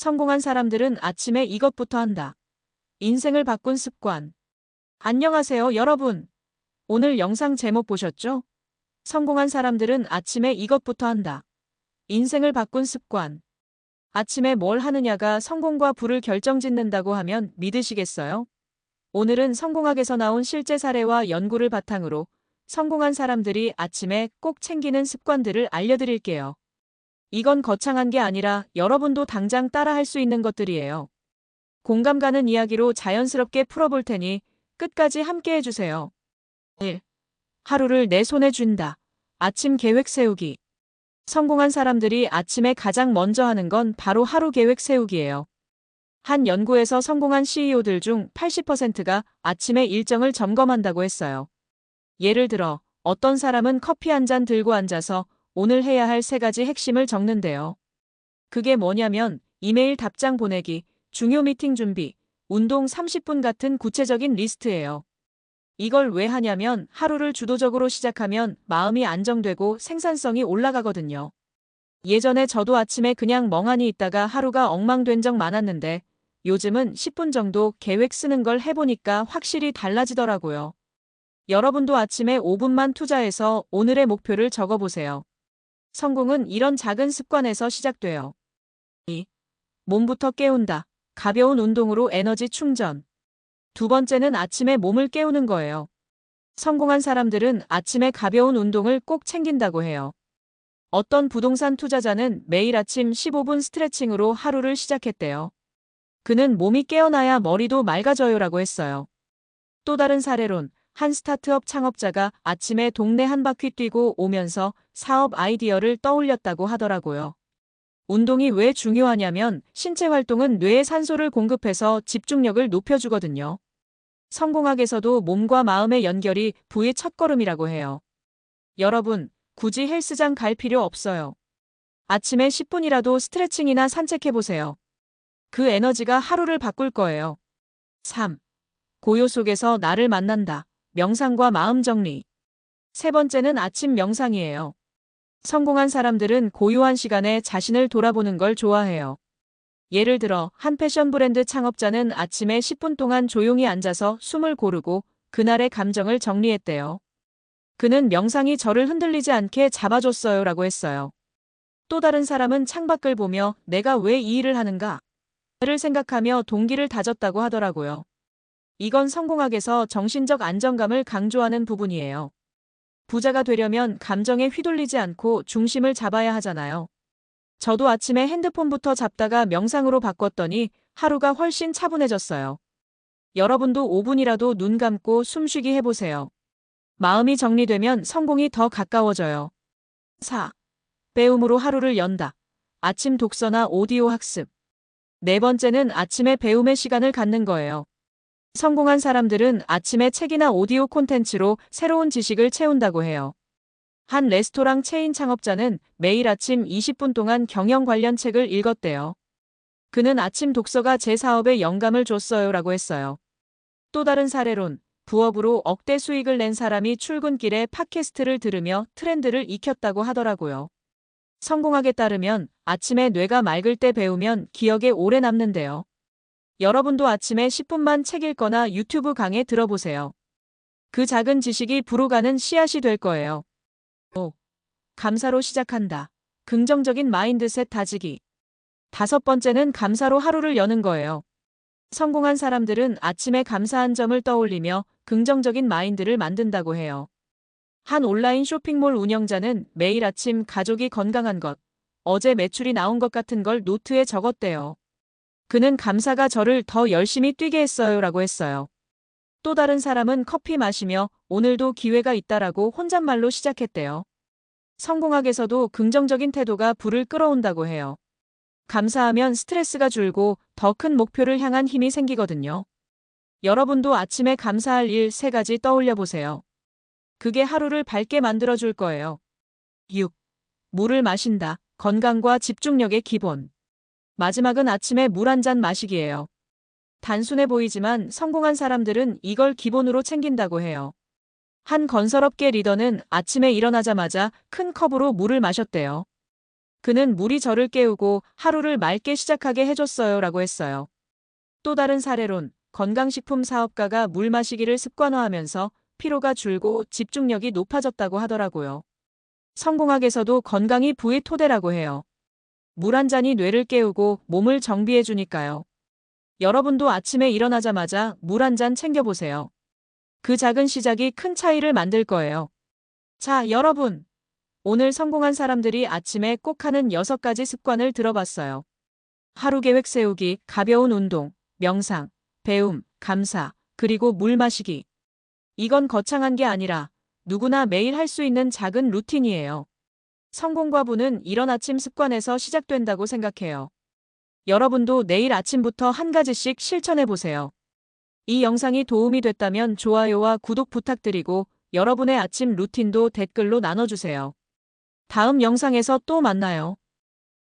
성공한 사람들은 아침에 이것부터 한다. 인생을 바꾼 습관. 안녕하세요, 여러분. 오늘 영상 제목 보셨죠? 성공한 사람들은 아침에 이것부터 한다. 인생을 바꾼 습관. 아침에 뭘 하느냐가 성공과 불을 결정짓는다고 하면 믿으시겠어요? 오늘은 성공학에서 나온 실제 사례와 연구를 바탕으로 성공한 사람들이 아침에 꼭 챙기는 습관들을 알려드릴게요. 이건 거창한 게 아니라 여러분도 당장 따라할 수 있는 것들이에요. 공감 가는 이야기로 자연스럽게 풀어볼 테니 끝까지 함께 해주세요. 1. 하루를 내 손에 쥔다. 아침 계획 세우기. 성공한 사람들이 아침에 가장 먼저 하는 건 바로 하루 계획 세우기예요. 한 연구에서 성공한 CEO들 중 80%가 아침에 일정을 점검한다고 했어요. 예를 들어 어떤 사람은 커피 한 잔 들고 앉아서 오늘 해야 할 3가지 핵심을 적는데요. 그게 뭐냐면 이메일 답장 보내기, 중요 미팅 준비, 운동 30분 같은 구체적인 리스트예요. 이걸 왜 하냐면 하루를 주도적으로 시작하면 마음이 안정되고 생산성이 올라가거든요. 예전에 저도 아침에 그냥 멍하니 있다가 하루가 엉망된 적 많았는데 요즘은 10분 정도 계획 쓰는 걸 해보니까 확실히 달라지더라고요. 여러분도 아침에 5분만 투자해서 오늘의 목표를 적어보세요. 성공은 이런 작은 습관에서 시작돼요. 2. 몸부터 깨운다. 가벼운 운동으로 에너지 충전. 두 번째는 아침에 몸을 깨우는 거예요. 성공한 사람들은 아침에 가벼운 운동을 꼭 챙긴다고 해요. 어떤 부동산 투자자는 매일 아침 15분 스트레칭으로 하루를 시작했대요. 그는 몸이 깨어나야 머리도 맑아져요라고 했어요. 또 다른 사례론, 한 스타트업 창업자가 아침에 동네 한 바퀴 뛰고 오면서 사업 아이디어를 떠올렸다고 하더라고요. 운동이 왜 중요하냐면 신체 활동은 뇌에 산소를 공급해서 집중력을 높여주거든요. 성공학에서도 몸과 마음의 연결이 부의 첫걸음이라고 해요. 여러분, 굳이 헬스장 갈 필요 없어요. 아침에 10분이라도 스트레칭이나 산책해보세요. 그 에너지가 하루를 바꿀 거예요. 3. 고요 속에서 나를 만난다. 명상과 마음 정리. 세 번째는 아침 명상이에요. 성공한 사람들은 고요한 시간에 자신을 돌아보는 걸 좋아해요. 예를 들어 한 패션 브랜드 창업자는 아침에 10분 동안 조용히 앉아서 숨을 고르고 그날의 감정을 정리했대요. 그는 명상이 저를 흔들리지 않게 잡아줬어요라고 했어요. 또 다른 사람은 창밖을 보며 내가 왜 이 일을 하는가를 생각하며 동기를 다졌다고 하더라고요. 이건 성공학에서 정신적 안정감을 강조하는 부분이에요. 부자가 되려면 감정에 휘둘리지 않고 중심을 잡아야 하잖아요. 저도 아침에 핸드폰부터 잡다가 명상으로 바꿨더니 하루가 훨씬 차분해졌어요. 여러분도 5분이라도 눈 감고 숨쉬기 해보세요. 마음이 정리되면 성공이 더 가까워져요. 4. 배움으로 하루를 연다. 아침 독서나 오디오 학습. 네 번째는 아침에 배움의 시간을 갖는 거예요. 성공한 사람들은 아침에 책이나 오디오 콘텐츠로 새로운 지식을 채운다고 해요. 한 레스토랑 체인 창업자는 매일 아침 20분 동안 경영 관련 책을 읽었대요. 그는 아침 독서가 제 사업에 영감을 줬어요라고 했어요. 또 다른 사례론, 부업으로 억대 수익을 낸 사람이 출근길에 팟캐스트를 들으며 트렌드를 익혔다고 하더라고요. 성공학에 따르면 아침에 뇌가 맑을 때 배우면 기억에 오래 남는데요. 여러분도 아침에 10분만 책 읽거나 유튜브 강의 들어보세요. 그 작은 지식이 불어가는 씨앗이 될 거예요. 5. 감사로 시작한다. 긍정적인 마인드셋 다지기. 다섯 번째는 감사로 하루를 여는 거예요. 성공한 사람들은 아침에 감사한 점을 떠올리며 긍정적인 마인드를 만든다고 해요. 한 온라인 쇼핑몰 운영자는 매일 아침 가족이 건강한 것, 어제 매출이 나온 것 같은 걸 노트에 적었대요. 그는 감사가 저를 더 열심히 뛰게 했어요라고 했어요. 또 다른 사람은 커피 마시며 오늘도 기회가 있다라고 혼잣말로 시작했대요. 성공학에서도 긍정적인 태도가 불을 끌어온다고 해요. 감사하면 스트레스가 줄고 더 큰 목표를 향한 힘이 생기거든요. 여러분도 아침에 감사할 일 3가지 떠올려 보세요. 그게 하루를 밝게 만들어줄 거예요. 6. 물을 마신다. 건강과 집중력의 기본. 마지막은 아침에 물 한 잔 마시기예요. 단순해 보이지만 성공한 사람들은 이걸 기본으로 챙긴다고 해요. 한 건설업계 리더는 아침에 일어나자마자 큰 컵으로 물을 마셨대요. 그는 물이 저를 깨우고 하루를 맑게 시작하게 해줬어요 라고 했어요. 또 다른 사례론, 건강식품 사업가가 물 마시기를 습관화하면서 피로가 줄고 집중력이 높아졌다고 하더라고요. 성공학에서도 건강이 부의 토대라고 해요. 물 한 잔이 뇌를 깨우고 몸을 정비해 주니까요. 여러분도 아침에 일어나자마자 물 한 잔 챙겨보세요. 그 작은 시작이 큰 차이를 만들 거예요. 자, 여러분. 오늘 성공한 사람들이 아침에 꼭 하는 6가지 습관을 들어봤어요. 하루 계획 세우기, 가벼운 운동, 명상, 배움, 감사, 그리고 물 마시기. 이건 거창한 게 아니라 누구나 매일 할 수 있는 작은 루틴이에요. 성공과 부는 이런 아침 습관에서 시작된다고 생각해요. 여러분도 내일 아침부터 한 가지씩 실천해 보세요. 이 영상이 도움이 됐다면 좋아요와 구독 부탁드리고 여러분의 아침 루틴도 댓글로 나눠주세요. 다음 영상에서 또 만나요.